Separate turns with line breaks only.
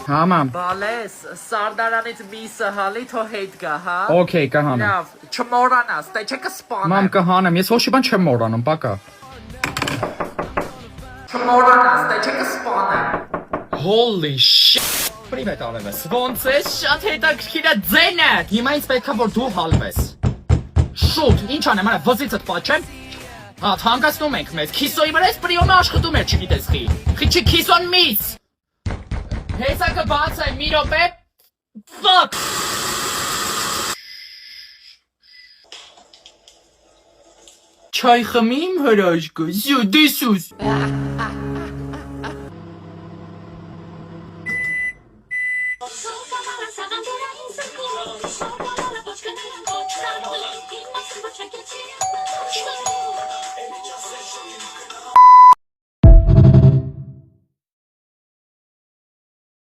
Հա մամ։
Բալես, սարդարանից միսը հալի թո հետ գա, հա։
Okay, կհանեմ։
Լավ, չմոռանաս, թե չէ կսպանեմ։
Մամ կհանեմ, ես ոչ մի բան չեմ մոռանում, պակա։
Չմոռանաս, թե չէ կսպանեմ։
Holy shit։ Պրիվետ արևես։ Ոնց է շատ հետաքրքիր է ձենը։ Հիմա ինձ պետքա որ դու հալվես։ Շուտ, ինչ անեմ, արա վզիցդ պատճեմ։ Հա, հանգացնում ենք մեզ։ Քիսոյի վրա էս պրիոմը աշխատում էր, չգիտես խի։ Խիչի քիսոն մից։ Հեսակը բաց է, մի րոպե։ Fuck։ Չայ խմի իմ հրաշքը, զյու դեսուս։